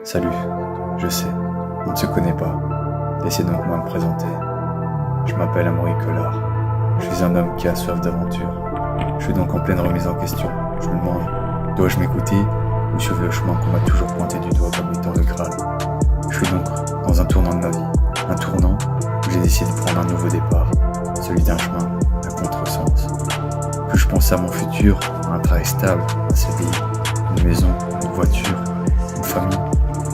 Salut, je sais, on ne se connaît pas. Laissez donc moi me présenter. Je m'appelle Amaury Collard. Je suis un homme qui a soif d'aventure. Je suis donc en pleine remise en question. Je me demande, dois-je m'écouter ou suivre le chemin qu'on m'a toujours pointé du doigt comme étant le Graal? Je suis donc dans un tournant de ma vie. Un tournant où j'ai décidé de prendre un nouveau départ. Celui d'un chemin à contresens. Plus je pense à mon futur, à un travail stable, un CDI, une maison, une voiture, une famille,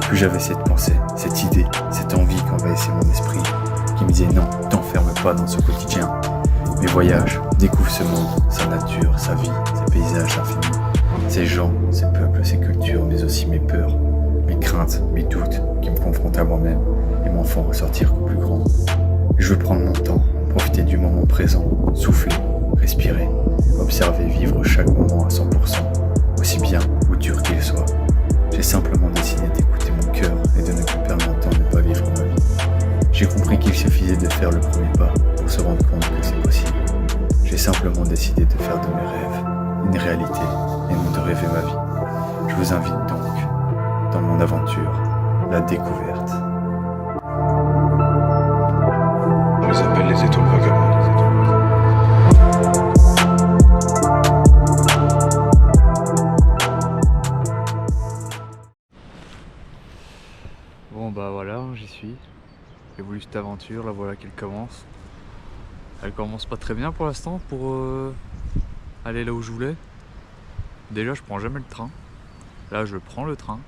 plus j'avais cette pensée, cette idée, cette envie qu'envahissait mon esprit, qui me disait non, t'enferme pas dans ce quotidien. Mais voyage, découvre ce monde, sa nature, sa vie, ses paysages infinis, ses gens, ses peuples, ses cultures, mais aussi mes peurs, mes craintes, mes doutes qui me confrontent à moi-même et m'en font ressortir plus grand. Je veux prendre mon temps, profiter du moment présent, souffler, respirer, observer, vivre chaque moment à 100%, aussi bien ou dur qu'il soit. J'ai simplement décidé d'écouter mon cœur et de ne plus perdre mon temps à ne pas vivre ma vie. J'ai compris qu'il suffisait de faire le premier pas pour se rendre compte que c'est possible. J'ai simplement décidé de faire de mes rêves une réalité et non de rêver ma vie. Je vous invite donc dans mon aventure, la découverte. On les appelle les étoiles vagabondes. Bon bah voilà, j'y suis. J'ai voulu cette aventure, la voilà qu'elle commence. Elle commence pas très bien pour l'instant pour aller là où je voulais. Déjà je prends jamais le train. Là je prends le train.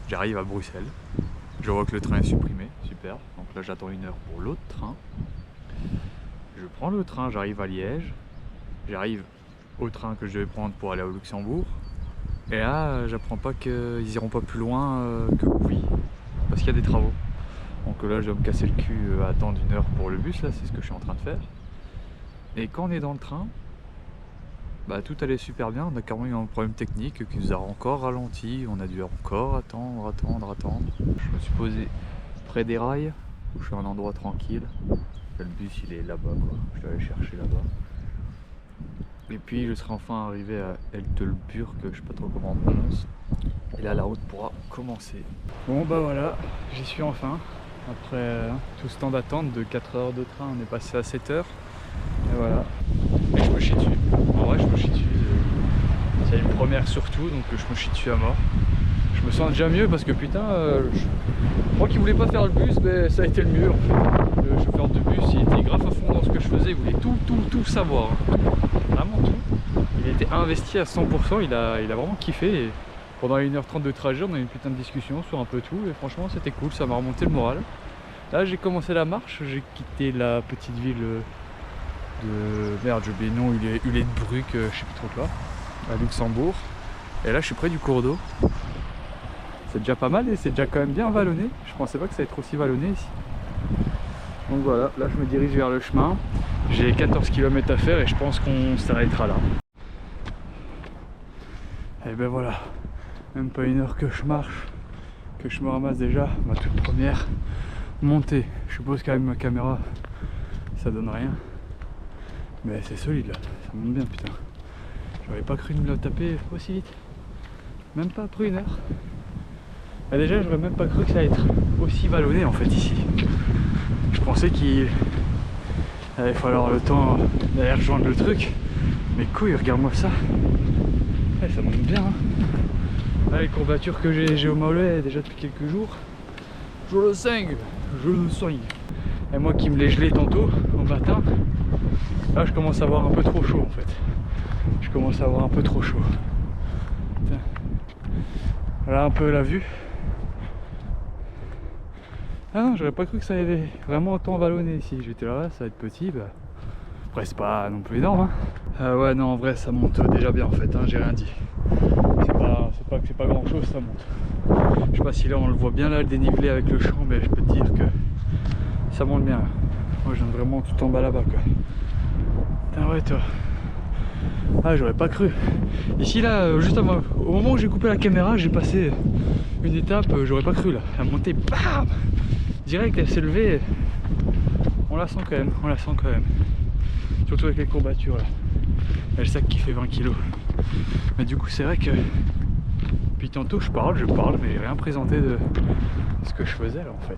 J'arrive à Bruxelles. Je vois que le train est supprimé, super. Donc là j'attends 1 heure pour l'autre train. Je prends le train, j'arrive à Liège. J'arrive au train que je devais prendre pour aller au Luxembourg. Et là j'apprends pas qu'ils iront pas plus loin que Couy. Parce qu'il y a des travaux. Donc là je dois me casser le cul à attendre 1 heure pour le bus, là c'est ce que je suis en train de faire. Et quand on est dans le train, bah tout allait super bien, on a carrément eu un problème technique qui nous a encore ralenti, on a dû encore attendre. Je me suis posé près des rails, où je suis à un endroit tranquille. Là, le bus il est là-bas quoi, je dois aller chercher là-bas. Et puis je serai enfin arrivé à Eltelburg, je sais pas trop comment on prononce. Et là la route pourra commencer. Bon bah voilà, j'y suis enfin. Après tout ce temps d'attente de 4 heures de train, on est passé à 7 heures. Et voilà. Et je me chie dessus. En vrai je me chie dessus. C'est une première surtout, donc je me chie dessus à mort. Je me sens déjà mieux parce que putain, moi qui voulais pas faire le bus, ben, ça a été le mieux en fait. Le chauffeur de bus il était grave à fond dans ce que je faisais, il voulait tout savoir. Hein. Vraiment tout. Il était investi à 100%, il a vraiment kiffé. Et pendant 1h30 de trajet, on a eu une putain de discussion sur un peu tout. Et franchement, c'était cool, ça m'a remonté le moral. Là, j'ai commencé la marche, j'ai quitté la petite ville de... Merde, j'ai oublié le nom, Uletbruck, je sais plus trop quoi, à Luxembourg. Et là, je suis près du cours d'eau. C'est déjà pas mal et c'est déjà quand même bien vallonné. Je pensais pas que ça allait être aussi vallonné ici. Donc voilà, là je me dirige vers le chemin. J'ai 14 km à faire et je pense qu'on s'arrêtera là. Et ben voilà, même pas 1 heure que je marche, que je me ramasse déjà ma toute première montée. Je suppose qu'avec ma caméra ça donne rien. Mais c'est solide là, ça monte bien putain. J'aurais pas cru me la taper aussi vite. Même pas après 1 heure. Et déjà j'aurais même pas cru que ça allait être aussi vallonné en fait ici. Je pensais qu'il allait falloir le temps d'aller rejoindre le truc. Mais couilles, regarde-moi ça. Ouais, ça monte bien. Hein. Là, les courbatures que j'ai au mollet déjà depuis quelques jours. Je le saigne. Et moi qui me l'ai gelé tantôt au matin. Là je commence à avoir un peu trop chaud en fait. Je commence à avoir un peu trop chaud. Putain. Voilà un peu la vue. Ah non, j'aurais pas cru que ça allait vraiment autant vallonner ici. J'étais là, ça va être petit. Bah... Après, c'est pas non plus énorme. Hein. Ouais, non, en vrai, ça monte déjà bien en fait. Hein, j'ai rien dit. C'est pas que c'est pas grand chose, ça monte. Je sais pas si là on le voit bien là, le dénivelé avec le champ, mais je peux te dire que ça monte bien. Moi, je viens vraiment tout en bas là-bas quoi. Putain, ouais, toi. Ah, j'aurais pas cru. Ici, là, juste avant, au moment où j'ai coupé la caméra, j'ai passé une étape, j'aurais pas cru là. La montée, bam! Direct, elle s'est levée. On la sent quand même, Surtout avec les courbatures là. Et le sac qui fait 20 kg. Mais du coup, c'est vrai que Depuis tantôt je parle, mais j'ai rien présenté de ce que je faisais là en fait.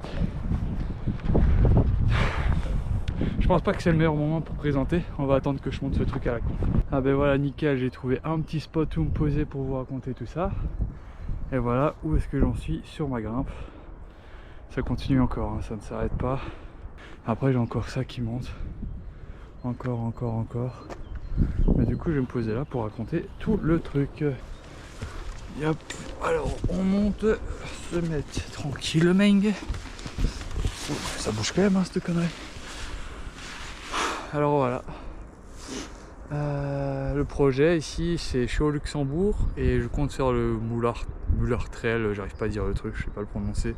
Je pense pas que c'est le meilleur moment pour présenter, on va attendre que je monte ce truc à la con. Ah ben voilà, nickel, j'ai trouvé un petit spot où me poser pour vous raconter tout ça. Et voilà où est-ce que j'en suis sur ma grimpe. Ça continue encore, hein, ça ne s'arrête pas. Après j'ai encore ça qui monte. Encore. Mais du coup je vais me poser là pour raconter tout le truc. Yop. Alors on monte, se mettre tranquille le meng. Ça bouge quand même hein, cette connerie. Alors voilà. Le projet ici c'est je suis au Luxembourg et je compte faire le Müller Trail, j'arrive pas à dire le truc, je sais pas le prononcer.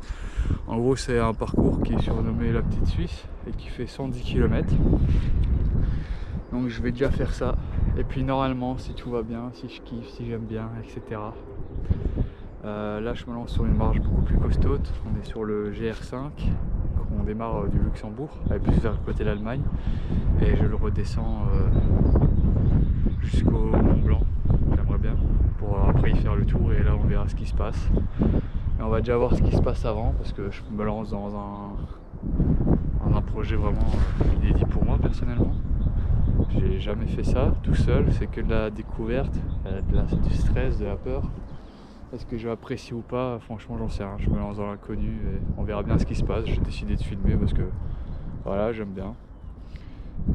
En gros c'est un parcours qui est surnommé la Petite Suisse et qui fait 110 km. Donc je vais déjà faire ça. Et puis normalement si tout va bien, si je kiffe, si j'aime bien, etc. Là je me lance sur une marche beaucoup plus costaude. On est sur le GR5. On démarre du Luxembourg, avec plus vers le côté de l'Allemagne. Et je le redescends jusqu'au Mont Blanc. J'aimerais bien. Pour après y faire le tour et là on verra ce qui se passe. Et on va déjà voir ce qui se passe avant parce que je me lance dans un projet vraiment inédit pour moi personnellement. J'ai jamais fait ça tout seul, c'est que de la découverte, c'est du stress, de la peur. Est-ce que je vais apprécier ou pas? Franchement j'en sais rien, je me lance dans l'inconnu et on verra bien ce qui se passe. J'ai décidé de filmer parce que voilà, j'aime bien.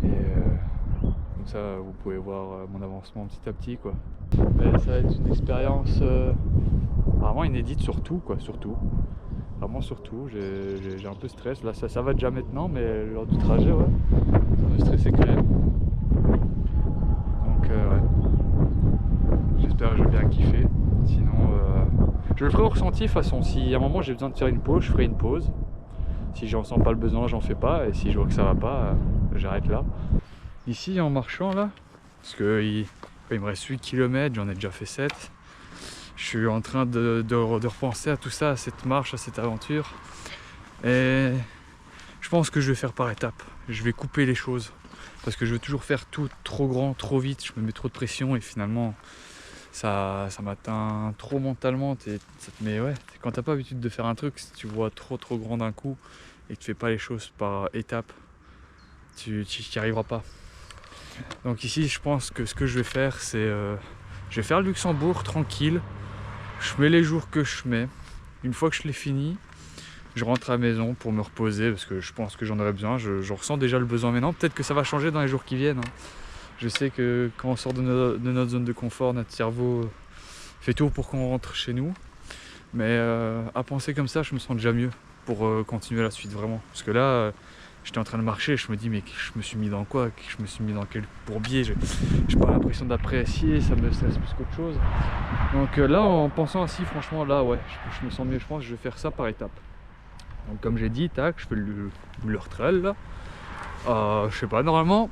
Et comme ça vous pouvez voir mon avancement petit à petit quoi. Mais ça va être une expérience vraiment inédite surtout quoi, surtout. Vraiment surtout, j'ai un peu de stress. Là ça va déjà maintenant mais lors du trajet ouais, ça me stressait quand même. Donc ouais. J'espère que je vais bien kiffer. Sinon je le ferai au ressenti de toute façon. Si à un moment j'ai besoin de faire une pause, je ferai une pause. Si j'en sens pas le besoin, j'en fais pas. Et si je vois que ça va pas, j'arrête là. Ici en marchant là, parce que il me reste 8 km, j'en ai déjà fait 7. Je suis en train de repenser à tout ça, à cette marche, à cette aventure. Et je pense que je vais faire par étapes. Je vais couper les choses. Parce que je veux toujours faire tout trop grand, trop vite. Je me mets trop de pression et finalement ça m'atteint trop mentalement. Mais ouais, quand t'as pas l'habitude de faire un truc, si tu vois trop grand d'un coup et que tu fais pas les choses par étapes, tu n'y arriveras pas. Donc ici je pense que ce que je vais faire c'est je vais faire le Luxembourg tranquille. Je mets les jours que je mets. Une fois que je l'ai fini, je rentre à la maison pour me reposer parce que je pense que j'en aurai besoin. Je ressens déjà le besoin maintenant. Peut-être que ça va changer dans les jours qui viennent. Je sais que quand on sort de notre zone de confort, notre cerveau fait tout pour qu'on rentre chez nous. Mais à penser comme ça, je me sens déjà mieux pour continuer la suite vraiment. Parce que là, j'étais en train de marcher et je me dis mais je me suis mis dans quoi? Je me suis mis dans quel bourbier? J'ai pas l'impression d'apprécier, ça me stresse plus qu'autre chose. Donc là, en pensant ainsi, franchement, là, ouais, je me sens mieux. Je pense que je vais faire ça par étapes. Donc comme j'ai dit, tac, je fais le Müller Trail là. Je sais pas, normalement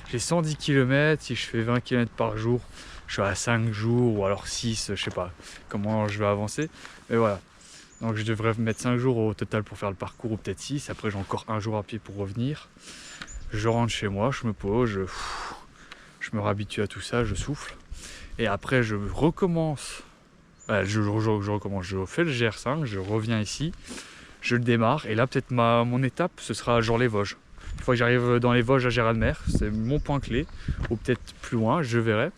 j'ai 110 km, si je fais 20 km par jour, je suis à 5 jours ou alors 6, je sais pas comment je vais avancer. Mais voilà. Donc je devrais mettre 5 jours au total pour faire le parcours ou peut-être 6. Après j'ai encore un jour à pied pour revenir. Je rentre chez moi, je me pose, je me réhabitue à tout ça, je souffle. Et après je recommence. Je recommence, je fais le GR5, je reviens ici, je le démarre et là peut-être mon étape ce sera genre les Vosges. Une fois que j'arrive dans les Vosges à Géraldmer, c'est mon point clé, ou peut-être plus loin, je verrai.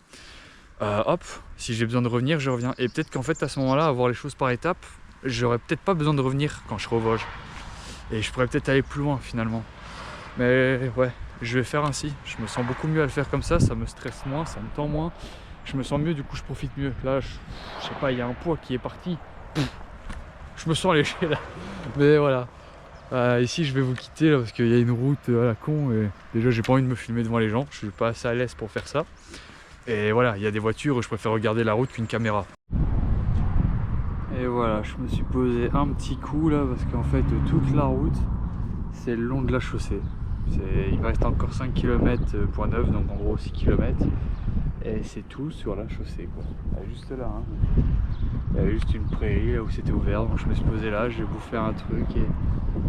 Hop, si j'ai besoin de revenir, je reviens. Et peut-être qu'en fait à ce moment-là, avoir les choses par étapes, j'aurais peut-être pas besoin de revenir quand je serai aux Vosges. Et je pourrais peut-être aller plus loin finalement. Mais ouais, je vais faire ainsi. Je me sens beaucoup mieux à le faire comme ça me stresse moins, ça me tend moins. Je me sens mieux, du coup je profite mieux. Là, je sais pas, il y a un poids qui est parti. Je me sens léger là. Mais voilà. Ici je vais vous quitter là parce qu'il y a une route à la con et déjà j'ai pas envie de me filmer devant les gens. Je suis pas assez à l'aise pour faire ça. Et voilà, il y a des voitures et je préfère regarder la route qu'une caméra. Et voilà, je me suis posé un petit coup là parce qu'en fait toute la route c'est le long de la chaussée. Il me reste encore 5 km point 9, donc en gros 6 km. Et c'est tout sur la chaussée quoi. Elle est juste là. Hein. Il y avait juste une prairie là où c'était ouvert, donc je me suis posé là, j'ai bouffé un truc et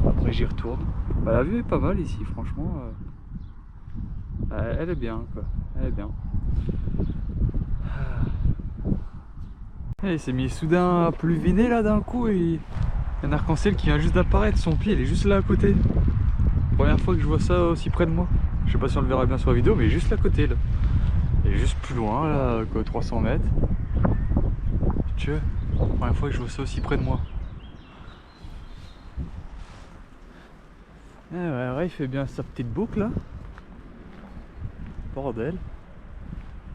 après j'y retourne. Bah, la vue est pas mal ici, franchement. Elle est bien quoi. Elle est bien. Et il s'est mis soudain à pluviner là d'un coup et il y a un arc-en-ciel qui vient juste d'apparaître, son pied il est juste là à côté. Première fois que je vois ça aussi près de moi. Je sais pas si on le verra bien sur la vidéo mais juste là à côté là. Et juste plus loin là, quoi, 300 mètres. Tu vois, première fois que je vois ça aussi près de moi. Eh ouais, il fait bien sa petite boucle là. Bordel.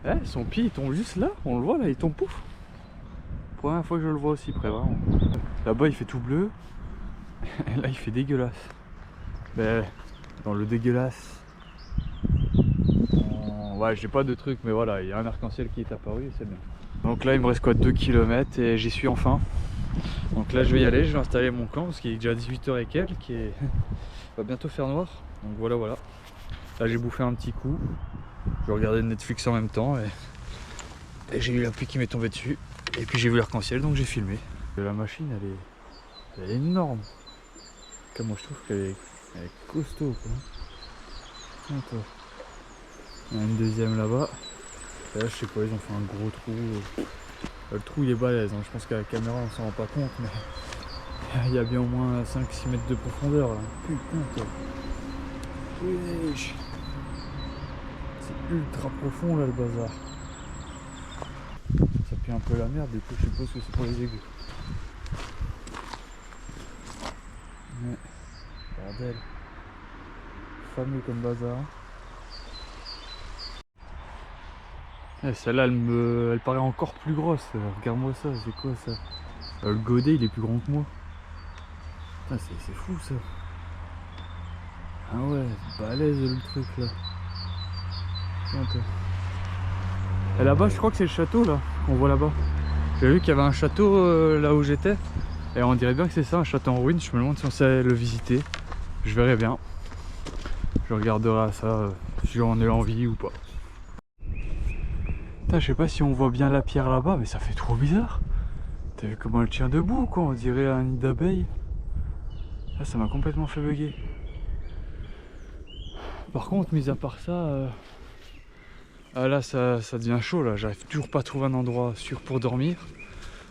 Eh, son pied il tombe juste là, on le voit là, il tombe pouf. Première fois que je le vois aussi près, vraiment. Là-bas il fait tout bleu. Et là il fait dégueulasse. Mais dans le dégueulasse. Ouais, j'ai pas de truc, mais voilà, il y a un arc-en-ciel qui est apparu et c'est bien. Donc là il me reste quoi, 2 km et j'y suis enfin. Donc là je vais y aller, je vais installer mon camp parce qu'il est déjà 18h et quelques et il va bientôt faire noir. Donc voilà. Là j'ai bouffé un petit coup. Je regardais Netflix en même temps et j'ai eu la pluie qui m'est tombée dessus. Et puis j'ai vu l'arc-en-ciel donc j'ai filmé. La machine elle est énorme. Comme moi je trouve qu'elle est costaud quoi. Attends. Il y en a une deuxième là-bas. Là je sais pas, ils ont fait un gros trou. Le trou il est balèze, hein. Je pense qu'à la caméra on s'en rend pas compte mais il y a bien au moins 5-6 mètres de profondeur là. Putain quoi. Wesh. C'est ultra profond là le bazar. Ça pue un peu la merde, du coup je suppose que c'est pour les égouts. Mais bordel. Fameux comme bazar. Et celle-là elle paraît encore plus grosse. Regarde-moi ça, c'est quoi ça? Le godet il est plus grand que moi. Putain c'est fou ça. Ah ouais, balèze le truc là. Et là-bas je crois que c'est le château là qu'on voit là-bas. J'ai vu qu'il y avait un château là où j'étais. Et on dirait bien que c'est ça, un château en ruine. Je me demande si on sait le visiter. Je verrai bien. Je regarderai ça si j'en ai envie ou pas. Putain, je sais pas si on voit bien la pierre là-bas, mais ça fait trop bizarre. T'as vu comment elle tient debout quoi, on dirait un nid d'abeille. Là ça m'a complètement fait bugger. Par contre, mis à part ça, ah là ça devient chaud là, j'arrive toujours pas à trouver un endroit sûr pour dormir.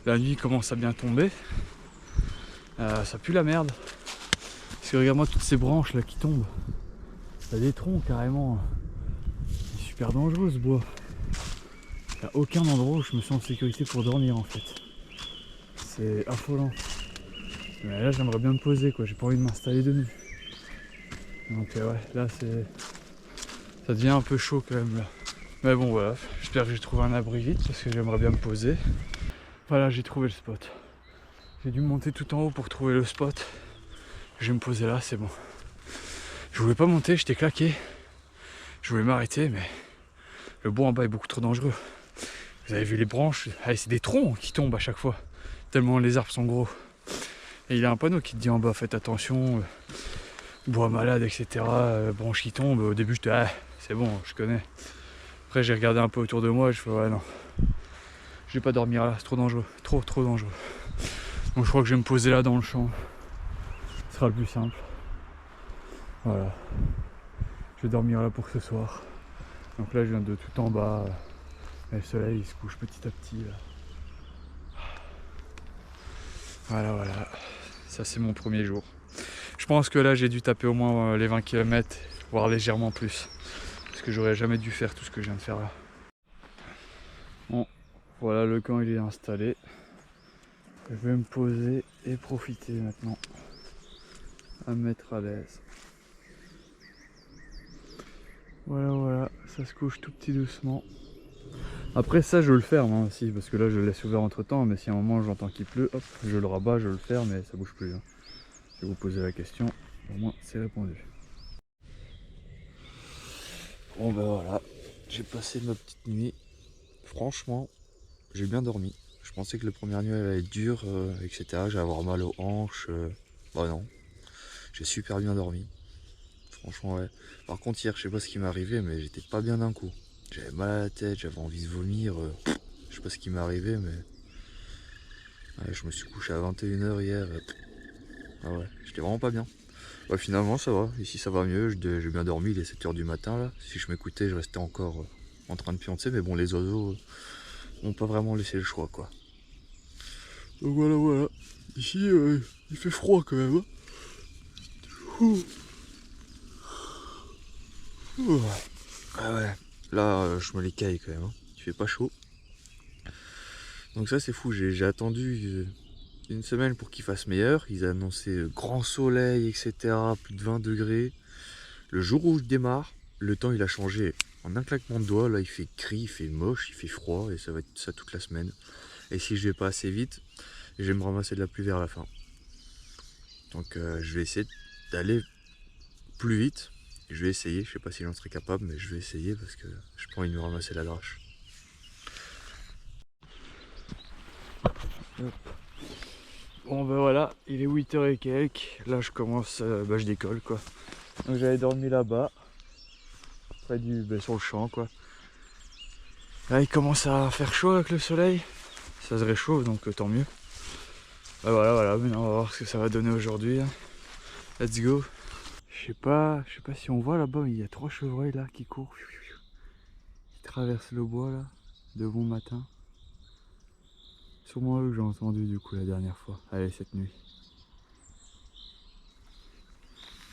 La nuit commence à bien tomber. Ça pue la merde. Parce que regarde-moi toutes ces branches là qui tombent. Il y a des troncs carrément. C'est super dangereux ce bois. Il n'y a aucun endroit où je me sens en sécurité pour dormir en fait. C'est affolant. Mais là j'aimerais bien me poser quoi, j'ai pas envie de m'installer dessus. Donc ouais, là c'est... ça devient un peu chaud quand même là. Mais bon voilà, j'espère que j'ai trouvé un abri vite parce que j'aimerais bien me poser. Voilà, j'ai trouvé le spot. J'ai dû monter tout en haut pour trouver le spot. Je vais me poser là, c'est bon. Je voulais pas monter, j'étais claqué. Je voulais m'arrêter, mais le bois en bas est beaucoup trop dangereux. Vous avez vu les branches, c'est des troncs qui tombent à chaque fois. Tellement les arbres sont gros. Et il y a un panneau qui te dit en bas, faites attention, bois malade, etc. Branches qui tombent. Au début, j'étais, c'est bon, je connais. Après, j'ai regardé un peu autour de moi et je fais, ouais, non. Je vais pas dormir là, c'est trop dangereux. Trop dangereux. Donc, je crois que je vais me poser là dans le champ. Ce sera le plus simple. Voilà. Je vais dormir là pour ce soir. Donc là, je viens de tout en bas. Et le soleil, il se couche petit à petit là. Voilà. Ça, c'est mon premier jour. Je pense que là, j'ai dû taper au moins les 20 km, voire légèrement plus. Parce que j'aurais jamais dû faire tout ce que je viens de faire là. Bon, voilà, le camp il est installé. Je vais me poser et profiter maintenant. À me mettre à l'aise. Voilà, ça se couche tout petit doucement. Après ça je le ferme hein, aussi, parce que là je le laisse ouvert entre temps, mais si à un moment j'entends qu'il pleut, hop, je le rabats, je le ferme et ça bouge plus. Hein. Je vais vous poser la question, au moins c'est répondu. Bon ben voilà, j'ai passé ma petite nuit. Franchement, j'ai bien dormi. Je pensais que la première nuit elle allait être dure, etc. J'allais avoir mal aux hanches. Bah non, j'ai super bien dormi. Franchement ouais. Par contre hier je sais pas ce qui m'est arrivé, mais j'étais pas bien d'un coup. J'avais mal à la tête, j'avais envie de vomir. Je sais pas ce qui m'est arrivé, mais ouais, je me suis couché à 21h hier. Ah ouais, j'étais vraiment pas bien. Ouais, finalement ça va, ici ça va mieux, j'ai bien dormi, il est 7h du matin là. Si je m'écoutais, je restais encore en train de pioncer, mais bon, les oiseaux n'ont pas vraiment laissé le choix quoi. Donc voilà. Ici, il fait froid quand même. Hein. Ah ouais, là, je me les caille quand même. Hein. Il fait pas chaud. Donc ça, c'est fou. J'ai attendu une semaine pour qu'il fasse meilleur. Ils annonçaient grand soleil, etc. Plus de 20 degrés. Le jour où je démarre, le temps il a changé en un claquement de doigts. Là, il fait gris, il fait moche, il fait froid et ça va être ça toute la semaine. Et si je vais pas assez vite, je vais me ramasser de la pluie vers la fin. Donc je vais essayer d'aller plus vite. Je vais essayer, je sais pas si j'en serai capable, mais je vais essayer parce que je pas envie de me ramasser la drache. Bon ben voilà, il est 8h et quelques. Là je commence, je décolle quoi. Donc j'avais dormi là-bas, près sur le champ quoi. Là il commence à faire chaud avec le soleil. Ça se réchauffe donc tant mieux. Voilà, maintenant on va voir ce que ça va donner aujourd'hui. Let's go. Je sais pas si on voit là-bas, mais il y a 3 chevreuils là qui courent. Qui traversent le bois là, de bon matin. Sûrement eux que j'ai entendu du coup la dernière fois. Allez, cette nuit.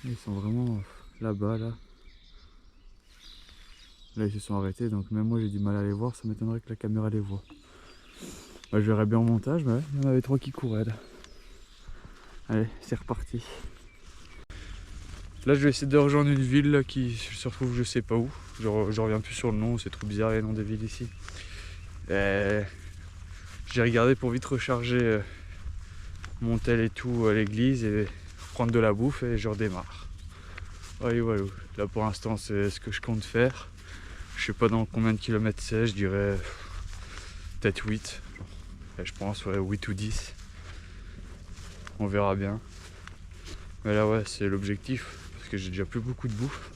Ils sont vraiment là-bas là. Là ils se sont arrêtés donc même moi j'ai du mal à les voir, ça m'étonnerait que la caméra les voit. Je verrai bien en montage, mais il y en avait 3 qui couraient là. Allez, c'est reparti. Là je vais essayer de rejoindre une ville là, qui se retrouve je sais pas où. Je reviens plus sur le nom, c'est trop bizarre les noms des villes ici. J'ai regardé pour vite recharger mon tel et tout à l'église et prendre de la bouffe et je redémarre. Voilà. Là pour l'instant c'est ce que je compte faire. Je sais pas dans combien de kilomètres c'est, je dirais peut-être 8. Et je pense 8 ou 10. On verra bien. Mais là ouais c'est l'objectif. Parce que j'ai déjà plus beaucoup de bouffe.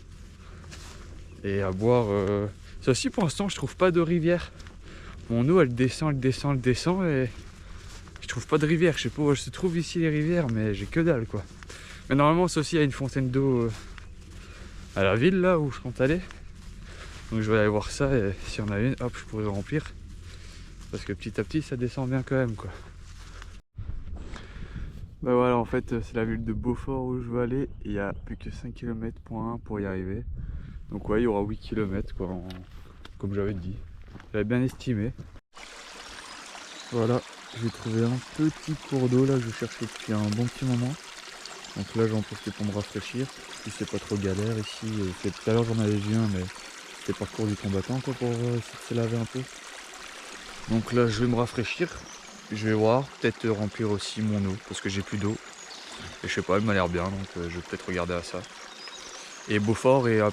Et à boire. Ça aussi pour l'instant je trouve pas de rivière. Mon eau elle descend et je trouve pas de rivière. Je sais pas où se trouve ici les rivières mais j'ai que dalle quoi. Mais normalement ça aussi il y a une fontaine d'eau à la ville là où je compte aller. Donc je vais aller voir ça et s'il y en a une, hop je pourrais remplir. Parce que petit à petit ça descend bien quand même quoi. Bah voilà en fait c'est la ville de Beaufort où je veux aller. Il y a plus que 5 km pour y arriver. Donc ouais il y aura 8 km quoi comme j'avais dit. J'avais bien estimé. Voilà, j'ai trouvé un petit cours d'eau là que je cherchais depuis un bon petit moment. Donc là j'en profite pour me rafraîchir. Puis c'est pas trop galère ici. Tout à l'heure j'en avais vu un mais c'était parcours du combattant quoi pour essayer de se laver un peu. Donc là je vais me rafraîchir. Je vais voir, peut-être remplir aussi mon eau parce que j'ai plus d'eau. Et je sais pas, elle m'a l'air bien donc je vais peut-être regarder à ça. Et Beaufort est à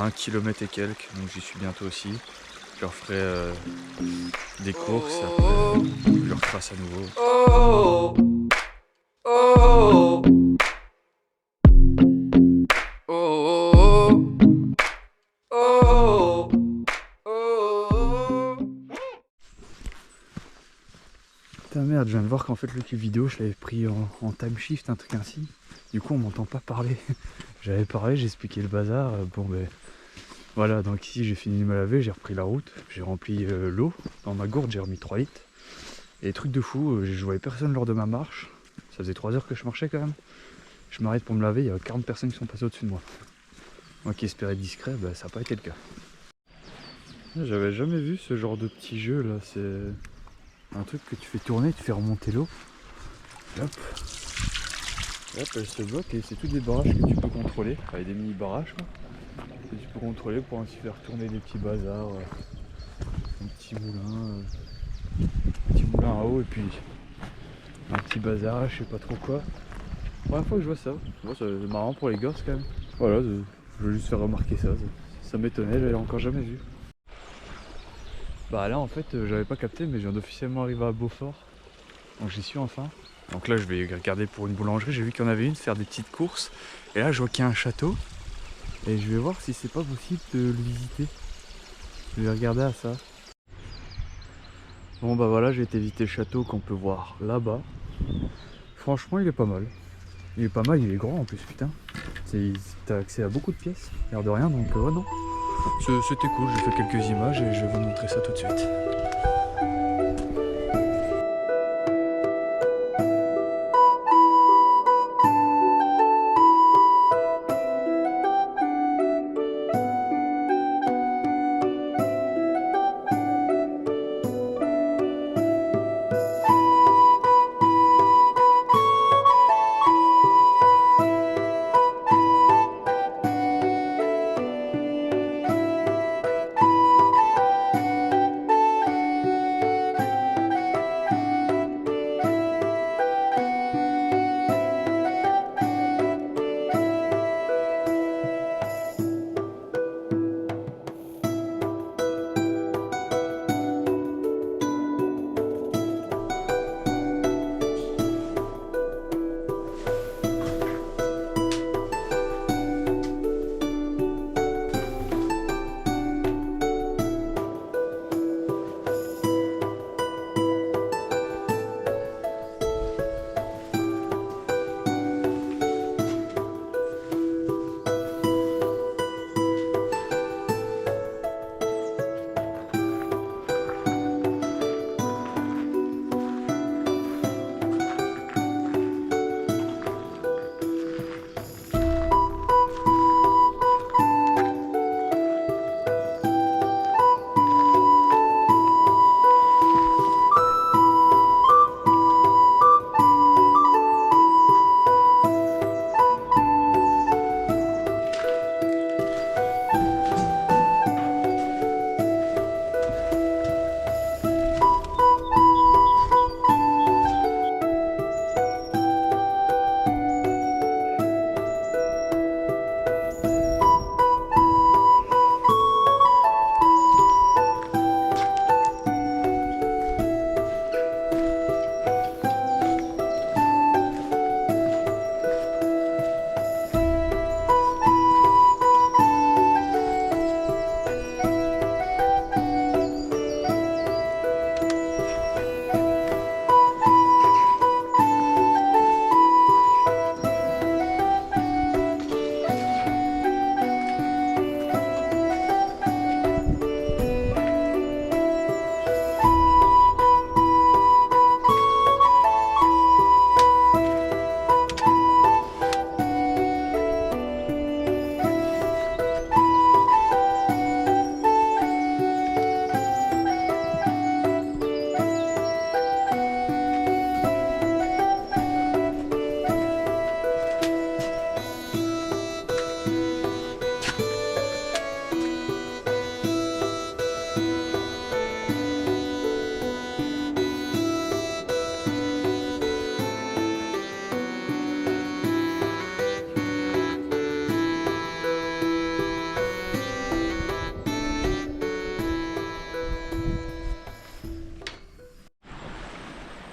1 km et quelques, donc j'y suis bientôt aussi. Je referai des courses, après je retrace à nouveau. Putain merde, je viens de voir qu'en fait le clip vidéo je l'avais pris en time shift, un truc ainsi. Du coup on m'entend pas parler. J'avais parlé, j'ai expliqué le bazar, bon ben... Voilà, donc ici j'ai fini de me laver, j'ai repris la route, j'ai rempli l'eau dans ma gourde, j'ai remis 3 litres. Et truc de fou, je voyais personne lors de ma marche, ça faisait 3 heures que je marchais quand même. Je m'arrête pour me laver, il y a 40 personnes qui sont passées au-dessus de moi. Moi qui espérais discret, bah, ça n'a pas été le cas. J'avais jamais vu ce genre de petit jeu là, c'est un truc que tu fais tourner, tu fais remonter l'eau. Hop, elle se bloque et c'est tous des barrages que tu peux contrôler, avec des mini barrages quoi. Que tu peux contrôler pour ainsi faire tourner des petits bazars, un petit moulin à eau et puis un petit bazar, je sais pas trop quoi. Première fois que je vois ça, bon, c'est marrant pour les gosses quand même. Voilà, je veux juste faire remarquer ça m'étonnait, j'avais encore jamais vu. Bah là en fait j'avais pas capté mais je viens d'officiellement arriver à Beaufort, donc j'y suis enfin. Donc là je vais regarder pour une boulangerie, j'ai vu qu'il y en avait une, faire des petites courses. Et là je vois qu'il y a un château. Et je vais voir si c'est pas possible de le visiter. Je vais regarder à ça. Bon bah voilà, j'ai été visiter le château qu'on peut voir là-bas. Franchement il est pas mal. Il est pas mal, il est grand en plus putain. T'as accès à beaucoup de pièces, l'air de rien donc ouais non. C'était cool, j'ai fait quelques images et je vais vous montrer ça tout de suite.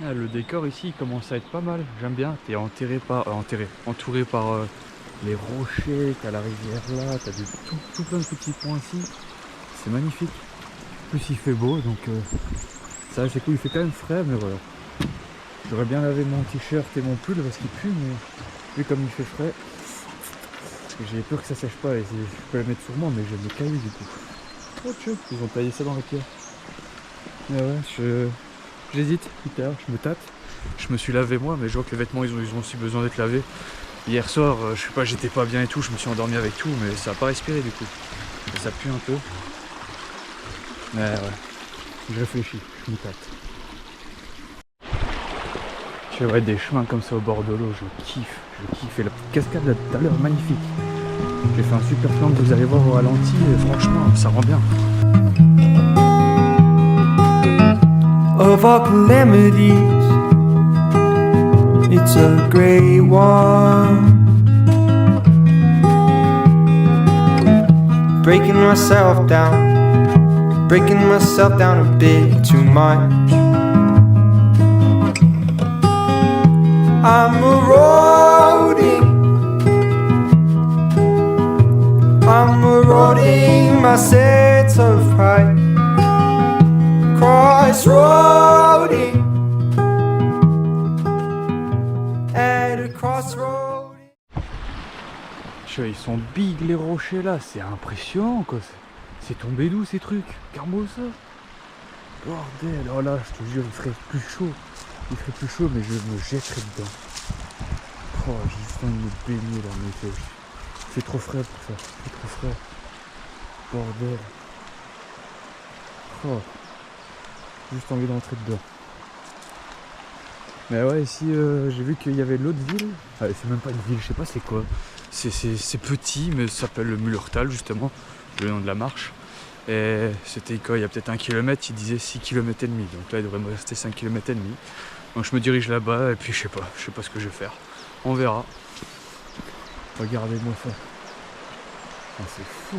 Ah, le décor ici il commence à être pas mal, j'aime bien. T'es entouré par les rochers, t'as la rivière là, t'as tout plein de petits points ici. C'est magnifique. En plus il fait beau donc ça c'est cool, il fait quand même frais mais voilà. J'aurais bien lavé mon t-shirt et mon pull parce qu'il pue mais vu comme il fait frais, j'ai peur que ça sèche pas et je peux la mettre sur moi mais j'ai des cailloux du coup. Oh tchou, ils ont taillé ça dans la pierre. Mais ouais, j'hésite, putain, je me tâte. Je me suis lavé moi, mais je vois que les vêtements ils ont aussi besoin d'être lavés. Hier soir, je sais pas, j'étais pas bien et tout, je me suis endormi avec tout, mais ça a pas respiré du coup. Et ça pue un peu. Mais ouais, je réfléchis, je me tâte. Je fais ouais, des chemins comme ça au bord de l'eau, je kiffe. Et la petite cascade là tout à l'heure, magnifique. J'ai fait un super plan que vous allez voir au ralenti et franchement, ça rend bien. Of our calamities, it's a great one. Breaking myself down a bit too much. I'm eroding my sense of pride. Crossroading at a crossroad. Ils sont big les rochers là, c'est impressionnant quoi. C'est tombé d'où ces trucs? Regarde-moi ça. Bordel, oh là je te jure il ferait plus chaud. Mais je me jetterais dedans. Oh j'ai juste envie de me baigner là mais c'est trop frais pour ça. C'est trop frais. Bordel. Oh. Juste envie de rentrer dedans. Mais ouais ici j'ai vu qu'il y avait l'autre ville. Ah, c'est même pas une ville, je sais pas c'est quoi. C'est petit mais ça s'appelle le Mullertal justement, le nom de la marche. Et c'était quoi, il y a peut-être 1 km, il disait 6 km et demi. Donc là il devrait me rester 5 km et demi. Donc je me dirige là-bas et puis je sais pas ce que je vais faire. On verra. Regardez-moi ça. Ah, c'est fou.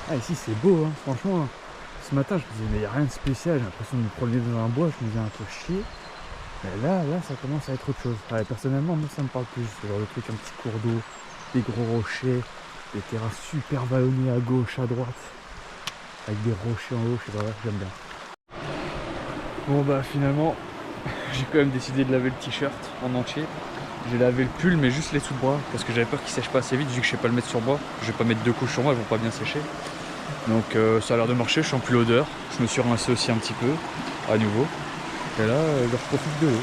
Ah ici c'est beau hein, franchement. Ce matin je me disais mais il n'y a rien de spécial, j'ai l'impression de me promener dans un bois, je me faisais un peu chier. Mais là ça commence à être autre chose. Ouais, personnellement moi ça me parle plus, ce genre de truc, un petit cours d'eau, des gros rochers, des terrains super vallonnés à gauche, à droite, avec des rochers en haut, je sais pas, j'aime bien. Bon bah finalement j'ai quand même décidé de laver le t-shirt en entier. J'ai lavé le pull mais juste les sous-bras parce que j'avais peur qu'il sèche pas assez vite vu que je sais pas le mettre sur moi. Je vais pas mettre 2 couches sur moi, elles vont pas bien sécher. Donc ça a l'air de marcher, je sens plus l'odeur. Je me suis rincé aussi un petit peu à nouveau. Et là je profite de l'eau.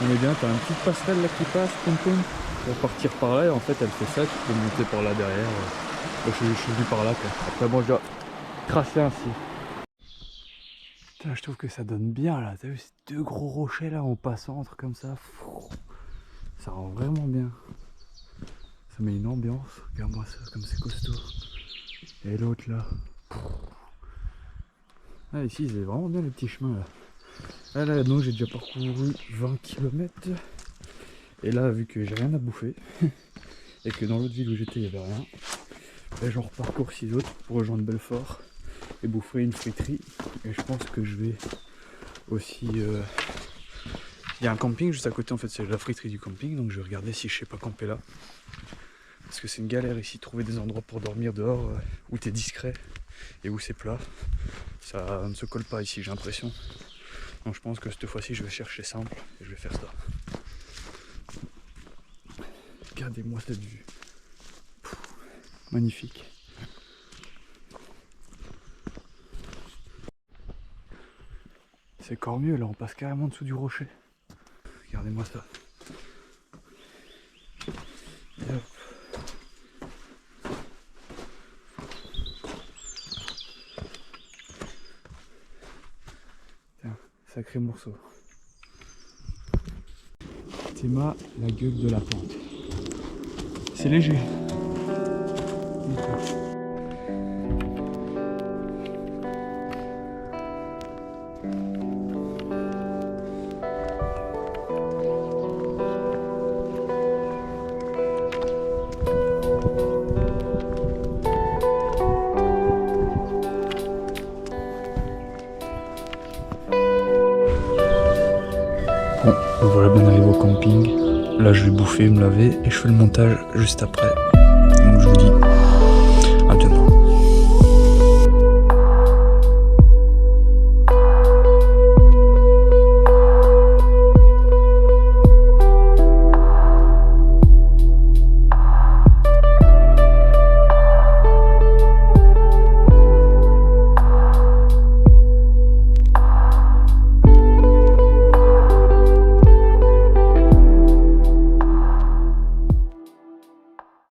On est bien, t'as une petite passerelle là qui passe, pom pom, pour partir par là et en fait elle fait ça, tu peux monter par là derrière. Je suis venu par là quoi. Après bon je dois tracer ainsi. Putain, je trouve que ça donne bien là, t'as vu ces 2 gros rochers là en passant entre comme ça. Ça rend vraiment bien. Ça met une ambiance, regarde-moi ça comme c'est costaud. Et l'autre là. Ah ici c'est vraiment bien les petits chemins là. Ah là non j'ai déjà parcouru 20 km. Et là vu que j'ai rien à bouffer et que dans l'autre ville où j'étais il n'y avait rien, là j'en reparcours 6 autres pour rejoindre Belfort et bouffer une friterie. Et je pense que je vais aussi il y a un camping juste à côté en fait, c'est la friterie du camping, donc je vais regarder si je sais pas camper là. Parce que c'est une galère ici, trouver des endroits pour dormir dehors où t'es discret et où c'est plat. Ça ne se colle pas ici, j'ai l'impression. Donc je pense que cette fois-ci je vais chercher simple et je vais faire ça. Regardez-moi cette vue. Pff, magnifique. C'est encore mieux, là on passe carrément en dessous du rocher. Regardez-moi ça. Et hop. Tiens, sacré morceau. Théma, la gueule de la pente. C'est léger. Voilà bien arrivé au camping. Là je vais bouffer, me laver et je fais le montage juste après.